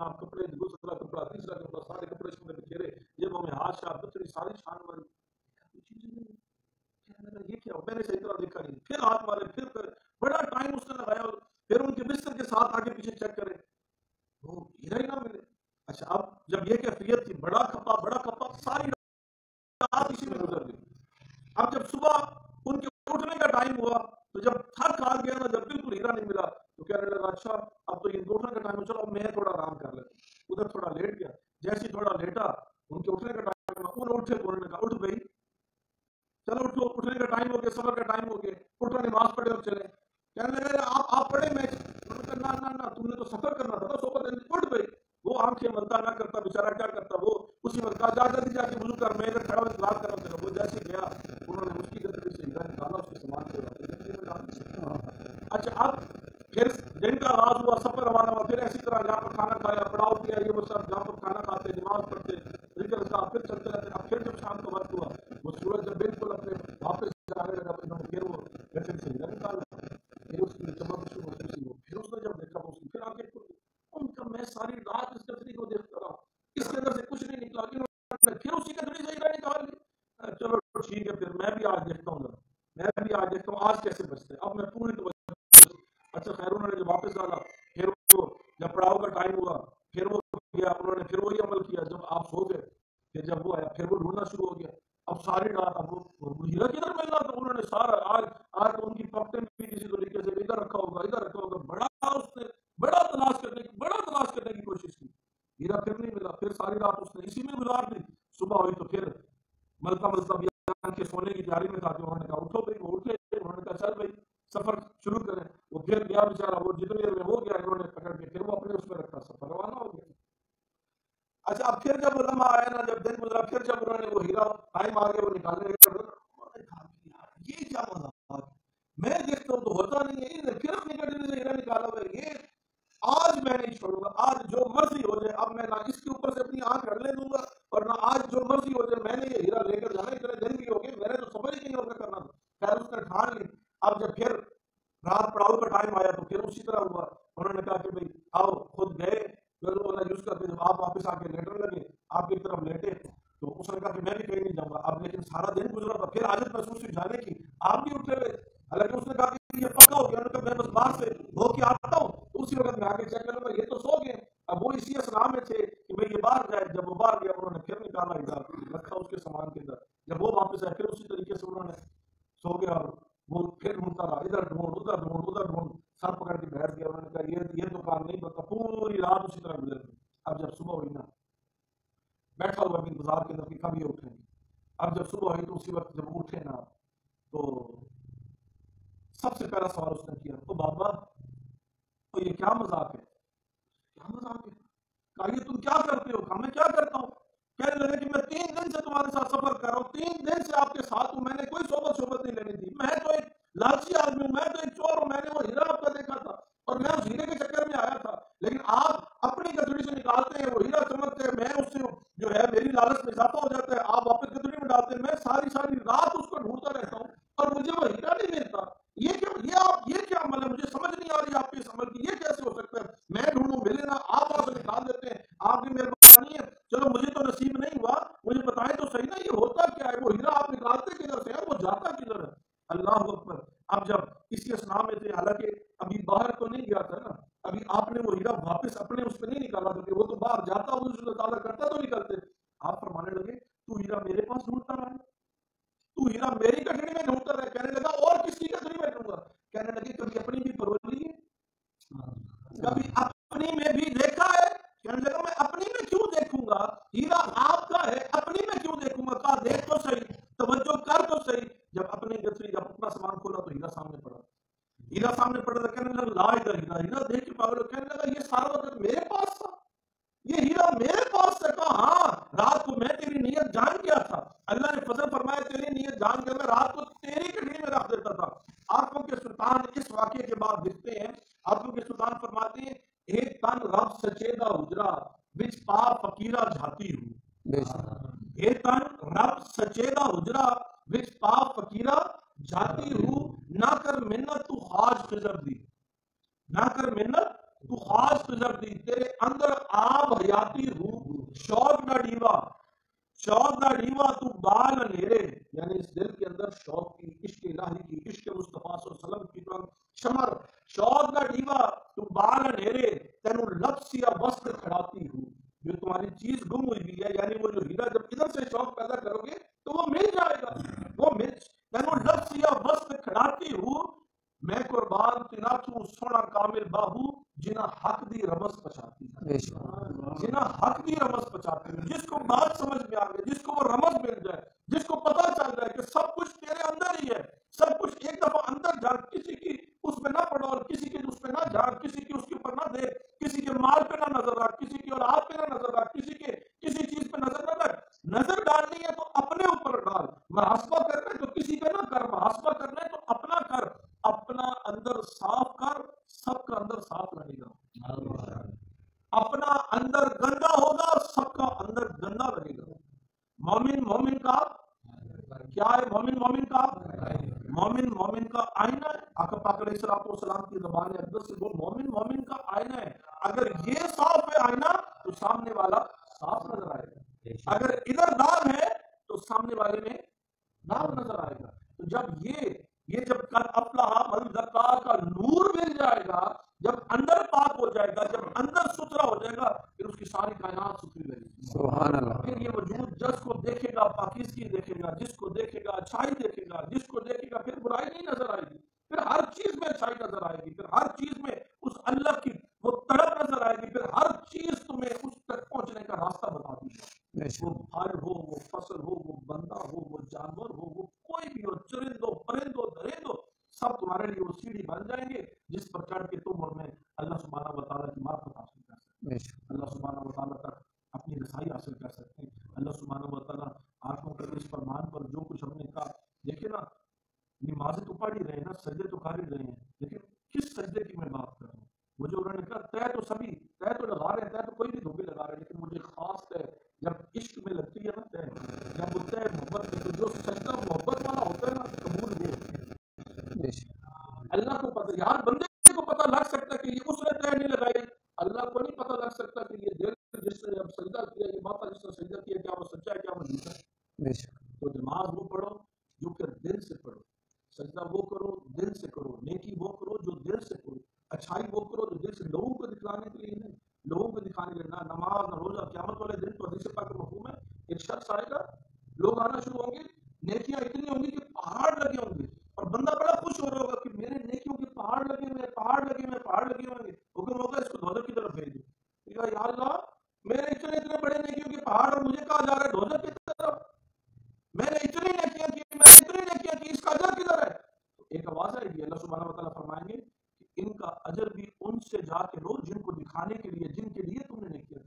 جناب کپڑے، دوسرا کپڑا، تیسرا کپڑا، سارے کپڑے اس میں بکھیرے، جیبوں میں ہاتھ شاپ بچری ساری شان والی چیزیں نہیں. یہ کیا ہو؟ میں نے صحیح طرح دیکھا نہیں. پھر ہاتھ مارے، پھر بڑا ٹائم اس نے لگایا، اور پھر ان کے بستر کے ساتھ آگے پیچھے چیک کرے وہ ہیرا ہی نہ ملے. اچھا اب جب یہ کیفیت تھی، بڑا کپا ساری رات اسی میں گزر گئی. اب جب صبح ان کے اٹھنے کا ٹائم ہوا تو جب تھک آ گیا نا، جب بالکل ہیرا نہیں ملا تو کہنے لگا اچھا اب تو یہ اٹھنے کا ٹائم ہو، چلو میں تھوڑا آرام کر لیتا. ادھر تھوڑا لیٹ گیا، جیسے تھوڑا لیٹا ان کے اٹھنے کا ٹائم ہوا، انہوں اٹھے تو انہوں نے کہا اٹھ بھائی چلو اٹھو، اٹھنے کا ٹائم ہو گیا، سفر کا ٹائم ہو گیا، اٹھو نماز پڑھے اور چلے. کہنے لگے آپ پڑھے میں نہ تم نے تو سفر کرنا تھا نا، صحبت اٹھ بھائی. وہ آنکھیں ملتا نہ کرتا بیچارہ، کیا کرتا وہ اسی وقت کہا جا کے وضو کر، میں ادھر کھڑا ہوں انتظار کر رہا ہوں. وہ جیسے گیا انہوں نے اس کی گدڑی سے ہیرا نکالا، اس کے سامان سے. اچھا اب پھر دن کا آغاز ہوا، سفر روانہ ہوا، پھر اسی طرح جہاں پر کھانا کھایا، پڑاؤ کیا، یہ وہ سب جہاں پر کھانا کھاتے، نماز پڑھتے، ذکر کا، پھر چلتے رہتے. اب پھر جب شام کا وقت ہوا، وہ سورج جب بالکل اپنے واپس جانے لگا، پھر وہ گٹر سے ہیرا نکالا، پھر اس کی چمک شروع ہوئی. پھر اس نے جب دیکھا اس کی پھر آگے ان کا، میں ساری رات اس گٹری کو دیکھتا رہا، اس کے اندر سے کچھ نہیں نکلا. پھر اسی گٹری سے ہیرا نکال لی. چلو ٹھیک ہے، پھر میں بھی آج دیکھتا ہوں آج کیسے بچتے. اب میں پوری توجہ. اچھا خیر انہوں نے جب واپس ڈالا، پھر وہ جب پڑاؤ کا ٹائم ہوا، پھر وہ گیا، انہوں نے پھر وہی عمل کیا. جب آپ سو گئے پھر جب وہ آیا پھر وہ ڈھونڈنا شروع ہو گیا. اب ساری رات اب وہ ہیرا کدھر مل رہا تھا. انہوں نے سارا آج تو ان کی پاکٹیں بھی کسی طریقے سے ادھر رکھا ہوگا. بڑا تلاش کرنے کی کوشش کی، ہیرا پھر نہیں ملا. پھر ساری رات اس نے اسی میں گزار دی. صبح ہوئی تو پھر ملتا کے سونے کی تیاری میں تھا. انہوں نے کہا اٹھو بھائی. وہ اٹھے، انہوں نے کہا چل بھائی سفر شروع کریں. وہ پھر گیا بیچارہ، وہ جتنی دیر میں ہو گیا انہوں نے پکڑ کے پھر وہ اپنے اس میں رکھا، سفر روانہ ہو گیا. اچھا اب پھر جب وہ لمحہ آیا نا، جب دن گزرا، پھر جب انہوں نے وہ ہیرا ٹائم آ گیا وہ نکالنے لگے، یہ کیا مزہ. میں دیکھتا ہوں تو ہوتا نہیں ہے، پھر اپنی گڈی سے ہیرا نکالا ہوا ہے. یہ آج میں نہیں چھوڑوں گا، آج جو مرضی ہو جائے. اب میں نہ اس کے اوپر سے اپنی آنکھ رگڑنے دوں گا، اور نہ آج جو مرضی ہو جائے میں نے یہ ہیرا لے کر جانا. اتنے دن بھی ہو گئے، میں نے تو سفر ہی نہیں ہوگا کرنا تھا. خیر اس نے ٹھان لی. اب جب پھر رات پڑاؤ کا ٹائم آیا تو پھر اسی طرح ہوا. انہوں نے کہا کہ بھائی آؤ، خود گئے یوز کرتے. جب آپ واپس آ کے لیٹر لگے، آپ کی طرف لیٹے تو اس نے کہا کہ میں بھی کہیں نہیں جاؤں گا اب. لیکن سارا دن گزرا تھا، پھر عادت محسوس ہوئی جانے کی، آپ بھی اٹھے ہوئے. حالانکہ اس نے کہا کہ یہ پکا ہو گیا. انہوں نے کہا میں بس باہر سے ہو کے آتا ہوں تو اسی وقت میں آگے چیک کروں گا. یہ تو سو گئے. اب وہ اسی اسلام میں تھے کہ بھائی یہ باہر جائے. جب وہ باہر گیا انہوں نے پھر نکالا ادھر رکھا اس کے سامان کے اندر. جب وہ واپس آئے پھر اسی طریقے سے انہوں نے سو گیا، اور وہ پھر ڈھونڈتا رہا، ادھر ڈھونڈ سر پکڑ کے بیٹھ گیا. انہوں نے کہا یہ تو کام نہیں بتا. پوری رات اسی طرح گزر گئی. اب جب صبح ہوئی نا، بیٹھا ہوا بھی انتظار کے اندر کہ کب یہ اٹھیں گے. اب جب صبح ہوئی تو اسی وقت جب اٹھے نا تو سب سے پہلا سوال اس نے کیا، تو بابا تو یہ کیا مذاق ہے؟ کیا مذاق ہے؟ کہا یہ تم کیا کرتے ہو؟ کہا میں کیا کرتا ہوں؟ کہنے لگے کہ میں 3 دن سے تمہارے ساتھ سفر کر رہا ہوں، 3 دن سے آپ کے ساتھ ہوں، میں نے کوئی صحبت نہیں لینی تھی. میں تو ایک لالچی آدمی ہوں، میں تو ایک چور ہوں. میں نے وہ ہیرا آپ کا دیکھا تھا اور میں اس ہیرے کے چکر میں آیا تھا. لیکن آپ اپنی گدڑی سے نکالتے ہیں، وہ ہیرا چمکتے ہیں، میں اس سے جو ہے میری لالچ میں اضافہ ہو جاتا ہے، آپ واپس گدڑی میں ڈالتے ہیں. میں ساری رات اس کو ڈھونڈتا رہتا ہوں اور مجھے وہ ہیرا نہیں ملتا. یہ کیا عمل ہے؟ مجھے سمجھ نہیں آ رہی آپ کی اس عمل کی. یہ کیسے ہو سکتا ہے؟ میں ڈھونڈوں ملے نا، آپ وہاں سے نکال دیتے ہیں. آپ کی مہربانی ہے، چلو مجھے تو نصیب نہیں ہوا، مجھے بتائیں تو صحیح نا یہ ہوتا کیا ہے؟ وہ ہیرا آپ نکالتے کدھر سے ہے؟ وہ جاتا کدھر ہے؟ اللہ اکبر. اب جب اسی اسلام میں تھے، حالانکہ ابھی باہر تو نہیں گیا تھا نا، ابھی آپ نے وہ ہیرا واپس اپنے اس پہ نہیں نکالا تھا کہ وہ تو باہر جاتا ہوں اس تعالیٰ کرتا تو نکلتے. آپ فرمانے لگے تو ہیرا میرے پاس ڈھونڈتا رہا، تو ہیرا میری گٹڑی میں ڈھونڈتا رہا. کہنے لگا اور کس کی گٹڑی میں ڈھونڈوں گا؟ کہنے لگے کبھی اپنی بھی پرولی ہے، کبھی اپنی میں بھی دیکھا ہے؟ کہنے لگا میں اپنی میں کیوں دیکھوں گا؟ ہیرا آپ کا ہے، اپنی میں کیوں دیکھوں گا؟ کہا دیکھ تو صحیح، توجہ کر تو صحیح. جب اپنی گٹڑی، جب اپنا سامان کھولا تو ہیرا سامنے پڑا. ہیرا سامنے پڑا تھا. کہنے لگا لا ادھر ہیرا دیکھ کے پاگل. کہنے لگا یہ سارا وقت میرے پاس تھا، یہ ہیرا میرے پاس تھا. کہا ہاں، رات کو میں تیری نیت جان گیا تھا. اللہ نے فضل فرمایا تیری نیت جان گیا، میں رات کو تیری گٹڑی میں رکھ دیتا تھا. آنکھوں کے سلطان اس واقعے کے بعد دکھتے ہیں. آنکھوں کے سلطان فرماتے ہیں ایک تن رب سچیدہ حجرا وچ پا فقیرہ جھاتی ہوں. ایک تن رب سچیدہ حجرا وچ پا فقیرہ جھاتی ہوں. نہ کر منت تو خواج خضر دی، نہ کر منت تو خواج خضر دی. تیرے اندر آب حیاتی ہو شوق نہ ڈیوا تو بال اندھیرے، یعنی اس دل کے اندر شوق کی، عشق الہی کی، عشق مصطفیٰ صلی اللہ علیہ وسلم کی طرف شمر شوق نہ ڈیوا تو بال اندھیرے تینو لفظ یا وسط کھڑاتی ہوں، جو تمہاری چیز گم ہوئی ہے، یعنی وہ جو ہیرا جب ادھر سے شوق پیدا کرو گے تو وہ مل جائے گا، وہ مل تینو لفظ یا وسط کھڑاتی ہوں، میں قربان تینا تو سونا کامل باہو جنہ حق دی رمز پچھاتی ہے، جنہ حق دی رمز پچھاتی ہے، جس کو بات سمجھ میں آ گئی، جس کو وہ رمز مل جائے، جس کو پتا چل جائے کہ سب کچھ تیرے اندر ہی ہے، سب کچھ ایک دفعہ اندر جا، کسی کی اس پہ نہ پڑو اور کسی کی اس پہ نہ جا، کسی کی اس کے اوپر نہ دیکھ، کسی کے مال پہ نہ نظر رکھ، کسی کی اولاد پہ نہ نظر رکھ، کسی کے کسی چیز پہ نظر نہ رکھ، نظر ڈالنی ہے تو اپنے اوپر ڈال، محاسبہ کرنا ہے تو کسی کا نہ کر، محاسبہ کرنا ہے تو اپنا کر، اپنا اندر صاف کر، سب کا اندر صاف رہے گا، اپنا اندر گندا ہوگا سب کا اندر گندا رہے گا۔ مومن کا کیا ہے؟ مومن کا آئینہ ہے، آقا پاک علیہ السلام کی زبان اقدس سے وہ مومن کا آئینہ ہے، اگر یہ صاف ہے آئینہ تو سامنے والا صاف نظر آئے گا، اگر ادھر داغ ہے تو سامنے والے میں داغ نظر آئے گا۔ تو جب یہ جب کل افلاح من زکا کا نور مل جائے گا، جب اندر پاک ہو جائے گا، جب اندر ستھرا ہو جائے گا، پھر اس کی ساری کائنات ستھری رہے گی، سبحان اللہ۔ پھر یہ وجود جس کو دیکھے گا پاکیزگی دیکھے گا، جس کو دیکھے گا اچھائی دیکھے گا، جس کو دیکھے گا پھر برائی نہیں نظر آئے گی، پھر ہر چیز میں اچھائی نظر آئے گی، پھر ہر چیز میں اس اللہ کی وہ تڑپ نظر آئے گی، پھر ہر چیز تمہیں اس تک پہنچنے کا راستہ بتا دی ہے، وہ پھل ہو، وہ فصل ہو، وہ بندہ ہو، وہ جانور ہو، وہ کوئی بھی ہو، چرند ہو، پرند ہو، درند ہو، سب تمہارے لیے وہ سیڑھی بن جائیں گے جس پر چڑھ کے تم اور میں اللہ سبحانہ و تعالیٰ کی معرفت حاصل کر سکتے ہیں، اللہ سبحانہ و تعالیٰ تک اپنی رسائی حاصل کر سکتے ہیں، اللہ سبحانہ و تعالیٰ آنکھوں کے اس فرمان پر جو کچھ ہم نے کہا، دیکھیں نا نمازیں تو پڑھ ہی رہے ہیں نا، سجدے تو کر ہی رہے ہیں، لیکن کس سجدے کی میں بات کر رہا ہوں؟ وہ جو انہوں نے کہا طے تو سبھی طے تو لگا رہے ہیں، طے تو کوئی بھی دھوبی لگا رہے ہیں، لیکن مجھے خاص طے جب عشق میں لگتی ہے نا، طے جب وہ طے محبت میں، تو جو سجدہ محبت والا ہوتا ہے نا قبول ہو، اللہ کو پتہ، یار بندے کو پتہ لگ سکتا ہے کہ یہ اس نے طے نہیں لگائی، اللہ کو نہیں پتہ لگ سکتا کہ یہ دل جس نے اب سجدہ کیا، یہ ماتھا جس نے سجدہ کیا، کیا وہ سچا ہے کیا وہ جھوٹا ہے۔ تو نماز وہ پڑھو جو کہ دل سے پڑھو، سجدہ وہ کرو دل سے کرو، نیکی وہ کرو جو دل سے کرو، اچھائی وہ کرو جو دل سے، لوگوں کو دکھلانے کے لیے نہیں، لوگوں کو دکھانے کے لیے نہ نماز نہ روزہ، قیامت والے دن تو حدیث پاک میں مفہوم ہے، ایک شخص آئے گا، لوگ آنا شروع ہوں گے، نیکیاں اتنی ہوں گی کہ پہاڑ لگے ہوں گے، اور بندہ بڑا خوش ہو رہا ہوگا کہ میرے نیکیوں کے پہاڑ لگے ہوئے، پہاڑ لگے ہوئے، پہاڑ لگے ہوں گے، حکم ہوگا اس کو دوزخ کی طرف بھیج دو، یا اللہ میرے اتنے بڑے نیکیوں کے پہاڑ اور مجھے کہا جا رہا ہے دوزخ کی طرف، میں نے اتنی نیکیاں کی، میں نے اتنی نیکیاں کی، اس کا اجر کدھر ہے؟ ایک آواز آئے گی، اللہ سبحانہ و تعالیٰ فرمائیں گے کہ ان کا اجر بھی ان سے جا کے لو جن کو دکھانے کے لیے، جن کے لیے تم نے نیکیاں،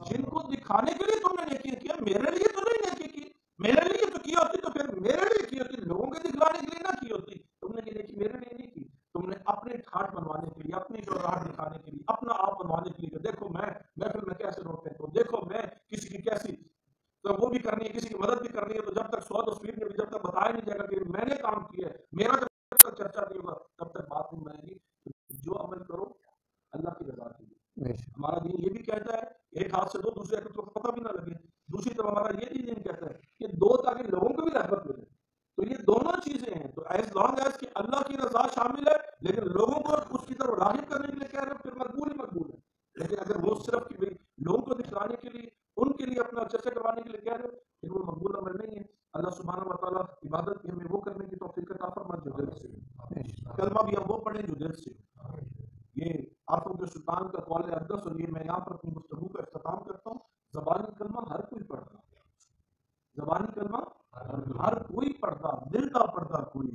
جن کو دکھانے کے لیے تم نے نیکیاں کیا، میرے لیے تو نہیں نیکی کی، میرے لیے تو کی ہوتی تو پھر میرے لیے کی ہوتی، لوگوں کے دکھلانے کے لیے نہ کی ہوتی، تم نے یہ نیکی میرے لیے نہیں کی، تم نے اپنے ٹھاٹ بنوانے کے لیے، اپنی شہرات دکھانے کے لیے، اپنا آپ بنوانے کے لیے، دیکھو میں محفل میں کیسے روک کہتا ہوں، دیکھو میں کسی کی کیسی، تو وہ بھی کرنی ہے، کسی کی مدد بھی کرنی ہے، تو جب تک سواد و سپیڈ میں بھی جب تک بتایا نہیں جائے گا کہ میں نے کام کیا ہے، میرا جب تک چرچا نہیں ہوگا تب تک بات نہیں بنے گی۔ جو عمل کرو اللہ کی رضا کے لیے، ہمارا دین یہ بھی کہتا ہے ایک ہاتھ سے دو، دوسرے ہاتھ کو پتہ بھی نہ لگے، دوسری طرف ہمارا یہ دین کہتا ہے کہ دو تاکہ لوگوں کو بھی رحمت ملے، تو یہ دونوں چیزیں ہیں، تو ایز لانگ ایز کہ اللہ کی رضا شامل ہے لیکن لوگوں کو اس کی طرف راغب کرنے کے لیے کہہ رہے ہیں، پھر مقبول ہی مقبول ہے، لیکن اگر وہ صرف کہ لوگوں کو دکھلانے کے لیے، ان کے لیے اپنا چرچا کروانے کے لیے کہہ رہے ہو، پھر وہ مقبول عمل نہیں ہے۔ اللہ سبحانہ و تعالیٰ عبادت کی ہمیں وہ کرنے کی توفیق عطا فرمائے جو دل سے، کلمہ بھی ہم وہ پڑھیں جو دل سے، یہ عارفوں کے سلطان کا قول اقدس، اور یہ میں یہاں پر اپنی گفتگو کا اختتام کرتا ہوں، زبانی کلمہ ہر کوئی پڑھتا، زبانی کلمہ ہر کوئی پڑھتا، دل کا پڑھتا کوئی،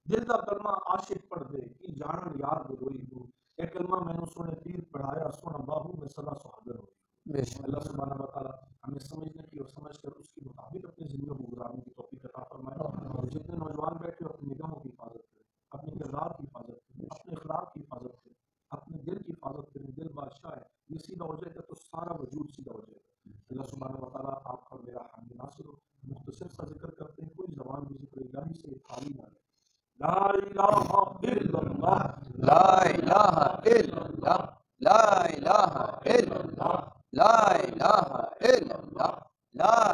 دل کا کلمہ عاشق پڑھ دے کہ جانن یار دے روئی ہو، اے کلمہ میں نے سونے پیر پڑھایا، سونا باہو میں صدا سہاگر ہوئی۔ اللہ سبحانہ و تعالیٰ ہمیں سمجھنے کی اور سمجھ کر اس کے مطابق اپنی زندگیوں کو گزارنے کی توفیق عطا فرمائے۔ جتنے نوجوان بیٹھے اپنی نگاہوں کی حفاظت کریں، اپنے کردار کی حفاظت کریں، اپنے اخلاق کی حفاظت کریں، اپنے دل کی حفاظت کریں، دل بادشاہ ہے، یہ سیدھا ہو جائے گا تو سارا وجود سیدھا ہو جائے گا۔ اللہ سبحانہ و تعالیٰ آپ کا میرا حامی ناصر ہو۔ مختصر سا ذکر کرتے ہیں، کوئی زبان بھی ذکر الہی سے خالی نہ رہے۔ لا الہ الا اللہ، لا الہ الا اللہ، لا الہ الا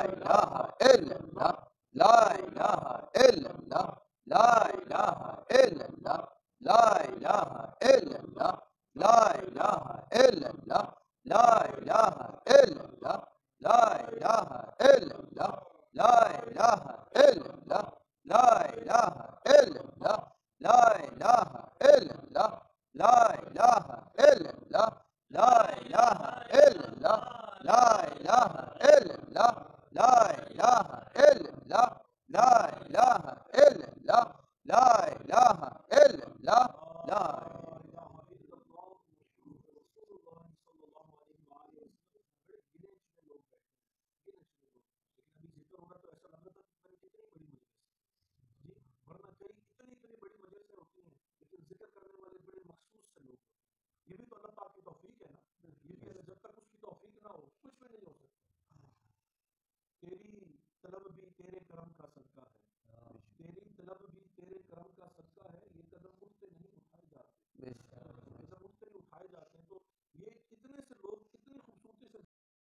الہ الا اللہ، لا الہ الا اللہ، لا الہ الا اللہ، لا الہ الا اللہ، لا الہ الا اللہ، لا الہ الا اللہ، لا الہ الا اللہ، لا الہ الا اللہ، لا الہ الا اللہ، لا الہ الا اللہ، لا الہ الا اللہ، لا الہ الا اللہ، لا الہ الا اللہ، لا الہ الا اللہ، لا الہ الا اللہ، لا الہ الا اللہ، لا ورنہ کئی اتنی بڑی مجلسیں ہوتی ہیں لیکن ذکر کرنے والے بڑے مخصوص سے لوگ ہوتے ہیں. یہ بھی تو اللہ پاک کی توفیق ہے نا. یہ بھی جب تک اس کی توفیق نہ ہو کچھ بھی نہیں ہو سکتا. تیری طلب بھی تیرے کرم کا صدقہ ہے، تیری طلب بھی تیرے کرم کا صدقہ ہے. یہ قدم اٹھتے نہیں اٹھائے جاتے، قدم اٹھتے ہی اٹھائے جاتے ہیں. تو یہ اتنے سے لوگ اتنی خوبصورتی سے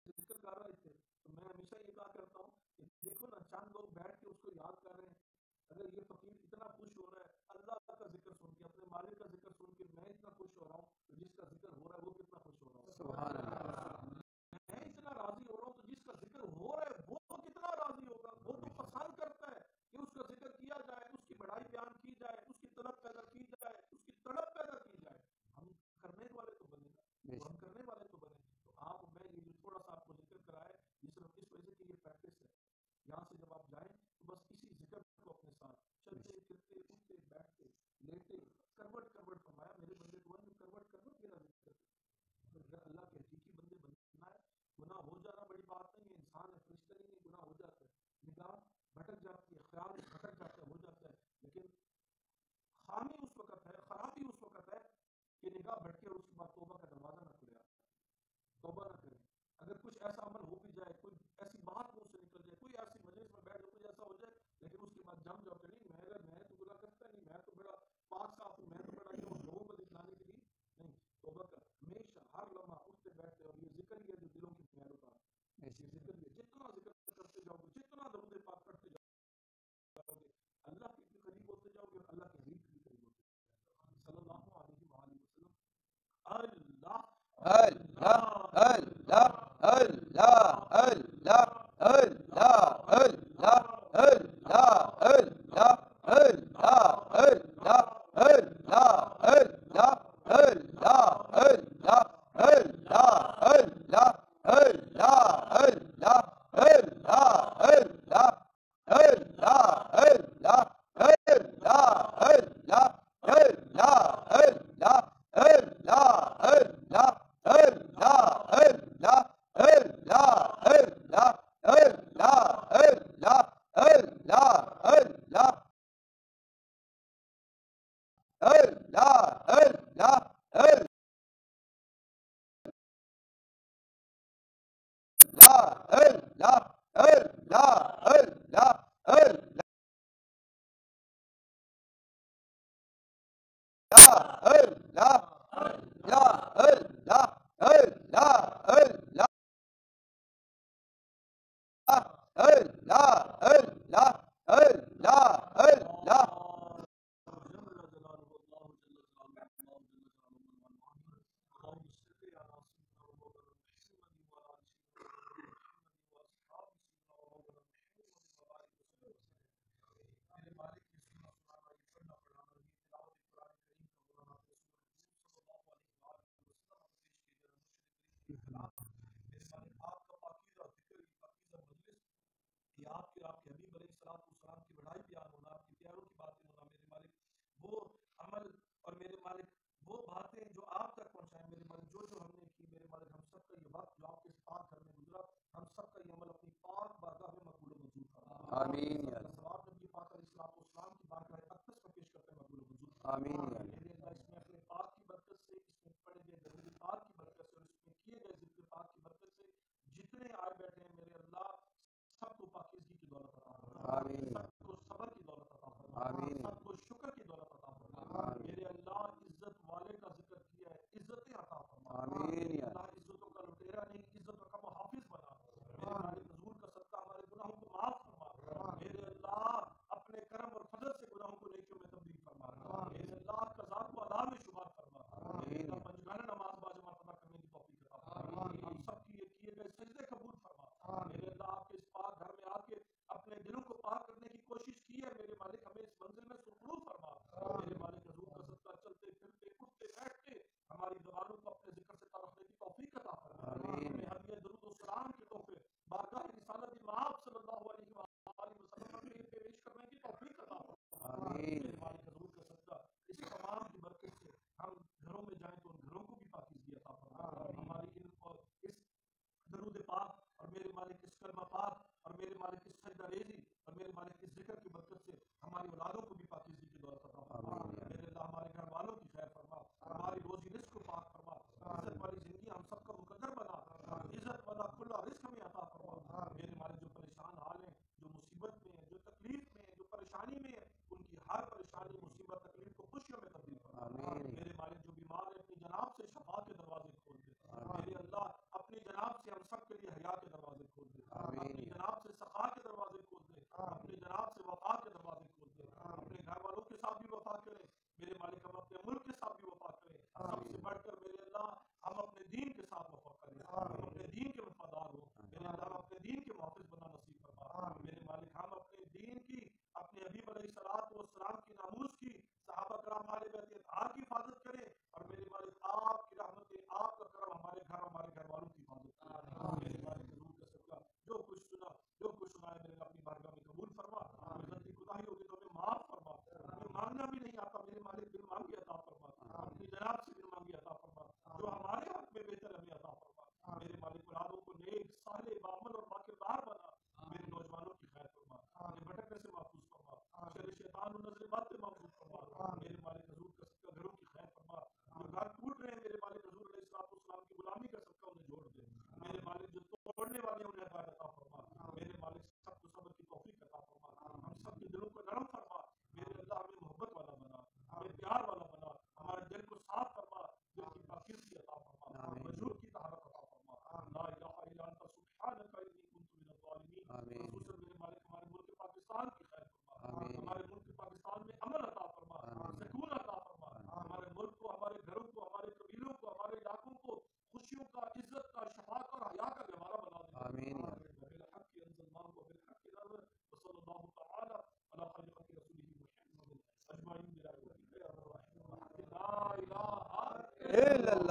ذکر کر رہے تھے. تو میں ہمیشہ یہ کہا کرتا ہوں کہ دیکھو نا، چند لوگ بیٹھ کے اس کو یاد کر رہے ہیں. اگر یہ فقیر اتنا خوش ہو رہا ہے اللہ کا ذکر سن کے، اپنے مالک کا ذکر سن کے، میں اتنا خوش ہو رہا ہوں تو جس کا ذکر ہو رہا ہے وہ کتنا خوش ہو رہا ہے. سبحان اللہ، میں اتنا راضی ہو رہا ہوں تو جس کا ذکر ہو رہا ہے وہ کتنا راضی ہوگا. وہ تو پسند کرتا ہے کہ اس کا ذکر کیا جائے، اس کی بڑائی بیان کی جائے، اس کی طلب پیدا کی جائے، اس کی تڑپ پیدا کی جائے. ہم کرنے والے تو بنے گا، ہم کرنے والے تو بنے. تو آپ، میں یہ جو تھوڑا سا آپ کو ذکر کرایا یہ صرف اس وجہ سے کہ یہ پریکٹس ہے. یہاں سے جب آپ جائیں تو بس اسی ذکر کو اپنے ساتھ چلتے پھرتے اٹھتے بیٹھتے لیٹے کروٹ فرمایا میرے بندے دعا میں کروٹ میرا ذکر کرتے. اگر اللہ کے حقیقی بندے بننا ہے، گناہ ہو جانا بڑی بات نہیں ہے. انسان ہے، فرشتہ نہیں ہے، گناہ ہو جاتا ہے، نگاہ بھٹک جاتی ہے، خیال بھٹک جاتا ہے، ہو جاتا ہے. لیکن خامی اس وقت ہے، خرابی اس وقت ہے کہ نگاہ بھٹکے اور اس کے بعد توبہ کا دروازہ نہ کھلے، توبہ نہ کریں. اگر کچھ ایسا عمل ہو بھی جائے، کوئی ایسی بات منہ سے نکل جائے، کوئی ایسی مجلس میں بیٹھ جائے، کچھ ایسا ہو جائے، لیکن اس کے بعد جم جاؤ کہ نہیں میں تو گناہ کرتا نہیں، میں تو بڑا پاک صاف ہوں، میں تو بڑا یہ ہوں، لوگوں کو دکھلانے کے لیے نہیں. توبہ کر ہمیشہ ہر لمحہ اٹھتے بیٹھتے. اور یہ ذکر ہی ہے جو دلوں کی میل اتار. یہ ذکر ہی ہے، جتنا ذکر کرتے جاؤ گے، جتنا درود پاک پڑھتے جاؤ گے، اللہ کے بھی قریب ہوتے جاؤ گے اور اللہ کے حبیب کے بھی قریب ہوتے جاؤ گے صلی اللہ علیہ وآلہ وسلم. اللہ اللہ اللہ اللہ اللہ اللہ اللہ اللہ اللہ اللہ اللہ اللہ اللہ اللہ اللہ آپ کے حبیب علیہ السلام کی بڑائی بیان ہونا، آپ کے پیاروں کی باتیں ہونا میرے مالک. وہ عمل اور میرے مالک وہ باتیں جو آپ تک پہنچائیں میرے مالک، جو ہم نے کی میرے مالک. ہم سب کا یہ وقت جو آپ کے پاک گھر میں گزرا، ہم سب کا یہ عمل اپنی پاک بارگاہ میں مقبول و منظور فرما. آمین. ثواب نبی پاک علیہ السلام کی بارگاہ اقدس میں پیش کرتے ہیں، مقبول و منظور. آمین. میرے اللہ اس میں اپنے پاک کی برکت سے، اس میں پڑھے گئے درود پاک کی برکت سے اور اس میں کیے گئے ذکر پاک کی برکت سے جتنے آئے بیٹھے ہیں میرے اللہ سب کو پاکیزگی کی دولت عطا فرما، سب کو صبر کی دولت عطا فرما، سب کو شکر کی دولت عطا فرما. میرے اللہ عزت والے کا ذکر کیا ہے، عزتیں عطا فرما. اللہ عزتوں کا لٹیرا نہیں، عزتوں کا محافظ بنا. میرے مالک حضور کا صدقہ ہمارے گناہ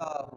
اللہ